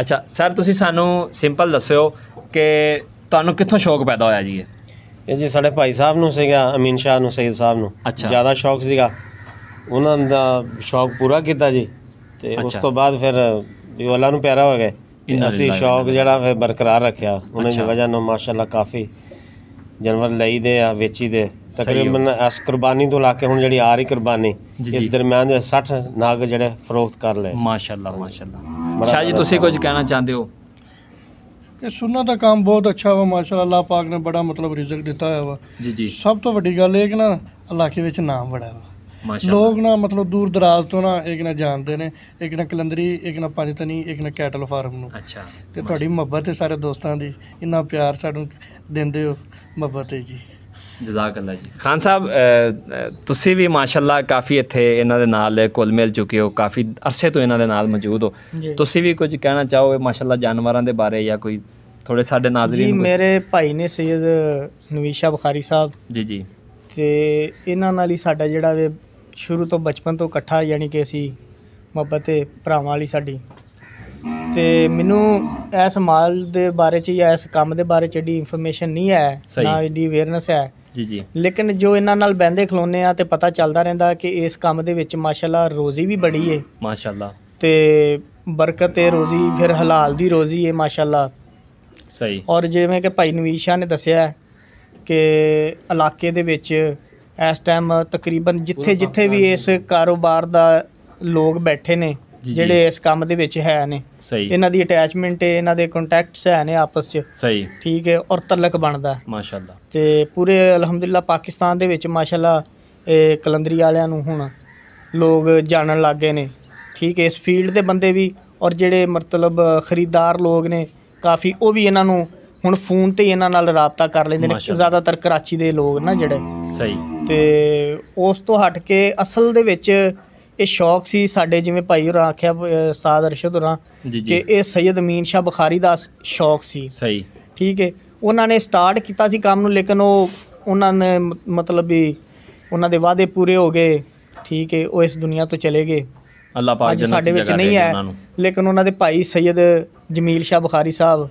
ਅੱਛਾ ਸਰ, ਤੁਸੀਂ ਸਾਨੂੰ ਸਿੰਪਲ ਦੱਸਿਓ ਕਿ ਤੁਹਾਨੂੰ ਕਿੱਥੋਂ ਸ਼ੌਕ ਪੈਦਾ ਹੋਇਆ ਜੀ ਇਹ ਜੀ ਸਾਡੇ ਭਾਈ ਸਾਹਿਬ ਨੂੰ ਸੀਗਾ, ਅਮੀਨ ਸ਼ਾਹ ਨੂੰ, ਸਈਦ ਸਾਹਿਬ ਨੂੰ ਅੱਛਾ। ਜ਼ਿਆਦਾ ਸ਼ੌਕ ਸੀਗਾ, ਉਹਨਾਂ ਦਾ ਸ਼ੌਕ ਪੂਰਾ ਕੀਤਾ ਜੀ, ਤੇ ਉਸ ਅੱਛਾ। ਤੋਂ ਬਾਅਦ ਫਿਰ ਵੀ ਉਹ ਅੱਲਾ ਨੂੰ ਪਿਆਰਾ ਹੋ ਗਏ, ਤੇ ਇੰਨਾ ਅਸੀਂ ਲਿllahi ਸ਼ੌਕ ਜਿਹੜਾ ਫਿਰ ਬਰਕਰਾਰ ਰੱਖਿਆ ਉਹਨਾਂ ਦੀ ਅੱਛਾ। ਵਜ੍ਹਾ ਨਾਲ ਮਾਸ਼ਾਅੱਲਾ ਕਾਫੀ ਜਾਨਵਰ ਲਈਦੇ ਆ, ਵੇਚੀਦੇ। ਸਹੀ ਤਕਰੀਬਨ ਇਸ ਕੁਰਬਾਨੀ ਤੋਂ ਲਾ ਕੇ ਹੁਣ ਜਿਹੜੀ ਆ ਰਹੀ ਕੁਰਬਾਨੀ, ਜੀ, ਇਸ ਜੀ। ਦਰਮਿਆਨ ਦੇ 60 ਨਾਗ ਜਿਹੜੇ ਫਰੋਖਤ ਕਰ ਲਏ। ਮਾਸ਼ਾਅੱਲਾ ਮਾਸ਼ਾਅੱਲਾ। ਸ਼ਾਹ ਜੀ, ਤੁਸੀਂ ਕੁਝ ਕਹਿਣਾ ਚਾਹੁੰਦੇ ਹੋ? ਇਹ ਸੁਣਨਾ ਦਾ ਕੰਮ ਬਹੁਤ ਅੱਛਾ ਵਾ ਮਾਸ਼ਾਅੱਲਾ, ਅੱਲਾਹ ਪਾਕ ਨੇ ਬੜਾ ਮਤਲਬ ਰਿਜ਼ਕ ਦਿੱਤਾ ਹੋਇਆ ਵਾ। ਜੀ ਜੀ ਸਭ ਤੋਂ ਵੱਡੀ ਗੱਲ ਇਹ ਕਿ ਨਾ ਇਲਾਕੇ ਵਿੱਚ ਨਾਮ ਬੜਾ ਵਾ, ਮਾਸ਼ਾਅੱਲਾ। ਲੋਕ ਨਾ ਮਤਲਬ ਦੂਰ ਦਰਾਜ਼ ਤੋਂ ਨਾ ਇੱਕ ਨਾ ਜਾਣਦੇ ਨੇ, ਇੱਕ ਨਾ ਕਲੰਦਰੀ, ਇੱਕ ਨਾ ਪੰਜਤਨੀ, ਇੱਕ ਨਾ ਕੈਟਲ ਫਾਰਮ ਨੂੰ। ਅੱਛਾ, ਤੇ ਤੁਹਾਡੀ ਮੁਹੱਬਤ ਹੈ ਸਾਰੇ ਦੋਸਤਾਂ ਦੀ, ਇੰਨਾ ਪਿਆਰ ਸਾਨੂੰ ਦਿੰਦੇ ਹੋ, ਮੁਹੱਬਤ ਹੈ ਜੀ। ਜਜ਼ਾਕ ਅੱਲਾ ਜੀ। ਖਾਨ ਸਾਹਿਬ, ਤੁਸੀਂ ਵੀ ਮਾਸ਼ਾਅੱਲਾ ਕਾਫੀ ਇੱਥੇ ਇਹਨਾਂ ਦੇ ਨਾਲ ਘੁਲ ਮਿਲ ਚੁੱਕੇ ਹੋ, ਕਾਫੀ ਅਰਸੇ ਤੋਂ ਇਹਨਾਂ ਦੇ ਨਾਲ ਮੌਜੂਦ ਹੋ, ਜੀ। ਤੁਸੀਂ ਵੀ ਕੁਝ ਕਹਿਣਾ ਚਾਹੋਗੇ ਮਾਸ਼ਾਅੱਲਾ ਜਾਨਵਰਾਂ ਦੇ ਬਾਰੇ, ਜਾਂ ਕੋਈ ਥੋੜੇ ਸਾਡੇ ਜੀ ਨਾਜ਼ਰੀਨ ਨੂੰ ਮੇਰੇ ਭਾਈ ਨੇ ਸੈਯਦ ਨਵੀਦ ਸ਼ਾਹ ਬੁਖਾਰੀ ਸਾਹਿਬ, ਜੀ ਜੀ ਤੇ ਇਹਨਾਂ ਨਾਲ ਹੀ ਸਾਡਾ ਜਿਹੜਾ ਵੇ ਸ਼ੁਰੂ ਤੋਂ ਬਚਪਨ ਤੋਂ ਇਕੱਠਾ, ਯਾਨੀ ਕਿ ਅਸੀਂ ਮੁਹੱਬਤ ਹੈ ਭਰਾਵਾਂ ਵਾਲੀ ਸਾਡੀ। ਤੇ ਮੈਨੂੰ ਇਸ ਮਾਲ ਦੇ ਬਾਰੇ 'ਚ ਜਾਂ ਇਸ ਕੰਮ ਦੇ ਬਾਰੇ 'ਚ ਏਡੀ ਇਨਫੋਰਮੇਸ਼ਨ ਨਹੀਂ ਹੈ, ਸਹੀ। ਨਾ ਏਡੀ ਅਵੇਅਰਨੈਸ ਹੈ, ਜੀ ਜੀ ਲੇਕਿਨ ਜੋ ਇਹਨਾਂ ਨਾਲ ਬਹਿੰਦੇ ਖਲੋਨੇ ਆ ਤੇ ਪਤਾ ਚੱਲਦਾ ਰਹਿੰਦਾ ਕਿ ਇਸ ਕੰਮ ਦੇ ਵਿੱਚ ਮਾਸ਼ਾਅੱਲਾ ਰੋਜ਼ੀ ਵੀ ਬੜੀ ਹੈ, ਮਾਸ਼ਾਅੱਲਾ। ਤੇ ਬਰਕਤ ਹੈ ਰੋਜ਼ੀ, ਫਿਰ ਹਲਾਲ ਦੀ ਰੋਜ਼ੀ ਹੈ ਮਾਸ਼ਾਅੱਲਾ। ਸਹੀ। ਔਰ ਜਿਵੇਂ ਕਿ ਭਾਈ ਨਵੀਦ ਸ਼ਾਹ ਨੇ ਦੱਸਿਆ ਹੈ ਕਿ ਇਲਾਕੇ ਦੇ ਵਿੱਚ ਇਸ ਟਾਈਮ ਤਕਰੀਬਨ ਜਿੱਥੇ ਵੀ ਇਸ ਕਾਰੋਬਾਰ ਦਾ ਲੋਕ ਬੈਠੇ ਨੇ, ਜੀ। ਜਿਹੜੇ ਇਸ ਕੰਮ ਦੇ ਵਿੱਚ ਹੈ ਨੇ, ਸਹੀ ਇਹਨਾਂ ਦੀ ਅਟੈਚਮੈਂਟ ਹੈ, ਇਹਨਾਂ ਦੇ ਕੰਟੈਕਟਸ ਹੈ ਨੇ ਆਪਸ 'ਚ, ਸਹੀ ਠੀਕ ਹੈ, ਔਰ ਤਲਕ ਬਣਦਾ ਹੈ। ਮਾਸ਼ਾਅੱਲਾ। ਤੇ ਪੂਰੇ ਅਲਹਮਦੁਲਿਲਾ ਪਾਕਿਸਤਾਨ ਦੇ ਵਿੱਚ ਮਾਸ਼ਾਅੱਲਾ ਇਹ ਕਲੰਦਰੀ ਵਾਲਿਆਂ ਨੂੰ ਹੁਣ ਲੋਕ ਜਾਣਨ ਲੱਗ ਗਏ ਨੇ, ਠੀਕ ਹੈ। ਇਸ ਫੀਲਡ ਦੇ ਬੰਦੇ ਵੀ, ਔਰ ਜਿਹੜੇ ਮਤਲਬ ਖਰੀਦਦਾਰ ਲੋਕ ਨੇ ਕਾਫੀ, ਉਹ ਵੀ ਇਹਨਾਂ ਨੂੰ ਹੁਣ ਫੋਨ ਤੇ ਹੀ ਇਹਨਾਂ ਨਾਲ ਰਾਬਤਾ ਕਰ ਲੈਂਦੇ ਨੇ, ਮਾਸ਼ਾਅੱਲਾ। ਜ਼ਿਆਦਾਤਰ ਕਰਾਚੀ ਦੇ ਲੋਕ ਨਾ ਜਿਹੜੇ। ਸਹੀ। ਤੇ ਉਸ ਤੋਂ ਹਟ ਕੇ ਅਸਲ ਦੇ ਵਿੱਚ ਇਹ ਸ਼ੌਕ ਸੀ ਸਾਡੇ, ਜਿਵੇਂ ਭਾਈ ਹੋਰਾਂ ਆਖਿਆ, ਉਸਤਾਦ ਅਰਸ਼ਦ ਹੋਰਾਂ, ਜੀ ਕਿ ਜੀ ਇਹ ਸੈਯਦ ਅਮੀਨ ਸ਼ਾਹ ਬੁਖਾਰੀ ਦਾ ਸ਼ੌਕ ਸੀ, ਸਹੀ। ਠੀਕ ਹੈ। ਉਹਨਾਂ ਨੇ ਸਟਾਰਟ ਕੀਤਾ ਸੀ ਕੰਮ ਨੂੰ, ਲੇਕਿਨ ਉਹਨਾਂ ਨੇ ਮਤਲਬ ਵੀ ਉਹਨਾਂ ਦੇ ਵਾਅਦੇ ਪੂਰੇ ਹੋ ਗਏ, ਠੀਕ ਹੈ, ਉਹ ਇਸ ਦੁਨੀਆ ਤੋਂ ਚਲੇ ਗਏ। ਅੱਲਾਹ ਪਾਕ ਅੱਜ ਜੰਨਤ ਸਾਡੇ ਦੀ ਵਿੱਚ ਜਗ੍ਹਾ ਨਹੀਂ ਦੇ ਹੈ, ਉਹਨਾਂ ਨੂੰ। ਲੇਕਿਨ ਉਹਨਾਂ ਦੇ ਭਾਈ ਸੈਯਦ ਜਮੀਲ ਸ਼ਾਹ ਬੁਖਾਰੀ ਸਾਹਿਬ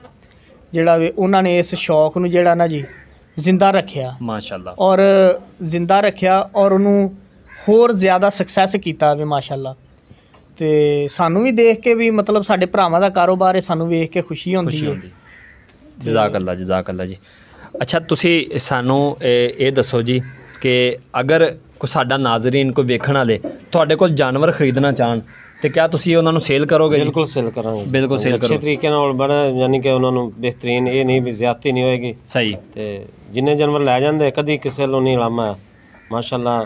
ਜਿਹੜਾ ਵੇ, ਉਹਨਾਂ ਨੇ ਇਸ ਸ਼ੌਕ ਨੂੰ ਜਿਹੜਾ ਨਾ ਜੀ ਜ਼ਿੰਦਾ ਰੱਖਿਆ, ਮਾਸ਼ਾਅੱਲਾ। ਔਰ ਜ਼ਿੰਦਾ ਰੱਖਿਆ, ਔਰ ਉਹਨੂੰ ਹੋਰ ਜ਼ਿਆਦਾ ਸਕਸੈਸ ਕੀਤਾ ਵੇ ਮਾਸ਼ਾਅੱਲਾ। ਤੇ ਸਾਨੂੰ ਵੀ ਦੇਖ ਕੇ ਵੀ ਮਤਲਬ ਸਾਡੇ ਭਰਾਵਾਂ ਦਾ ਕਾਰੋਬਾਰ ਹੈ, ਸਾਨੂੰ ਵੇਖ ਕੇ ਖੁਸ਼ੀ ਹੁੰਦੀ ਖੁਸ਼ੀ ਹੈ। ਹੁੰਦੀ। ਜਜ਼ਾਕ ਅੱਲਾ, ਜਜ਼ਾਕ ਅੱਲਾ ਜੀ। ਅੱਛਾ, ਤੁਸੀਂ ਸਾਨੂੰ ਇਹ ਦੱਸੋ ਜੀ ਕਿ ਅਗਰ ਕੋਈ ਸਾਡਾ ਨਾਜ਼ਰੀਨ ਕੋਈ ਵੇਖਣ ਵਾਲੇ ਤੁਹਾਡੇ ਕੋਲ ਜਾਨਵਰ ਖਰੀਦਣਾ ਚਾਹਣ, ਤੇ ਕਿਆ ਤੁਸੀਂ ਉਹਨਾਂ ਨੂੰ ਸੇਲ ਕਰੋਗੇ ਜੀ? ਬਿਲਕੁਲ ਸੇਲ ਕਰਾਂਗੇ, ਬਿਲਕੁਲ ਸੇਲ ਅੱਛੇ ਕਰੋ। ਤਰੀਕੇ ਨਾਲ ਬੜਾ, ਯਾਨੀ ਕਿ ਉਹਨਾਂ ਨੂੰ ਬਿਹਤਰੀਨ, ਇਹ ਨਹੀਂ ਵੀ ਜ਼ਿਆਦਤੀ ਨਹੀਂ ਹੋਏਗੀ। ਸਹੀ। ਤੇ ਜਿੰਨੇ ਜਾਨਵਰ ਲੈ ਜਾਂਦੇ ਕਦੀ ਕਿਸੇ ਨੂੰ ਨਹੀਂ ਲਾਮਾ, ਮਾਸ਼ਾਅੱਲਾ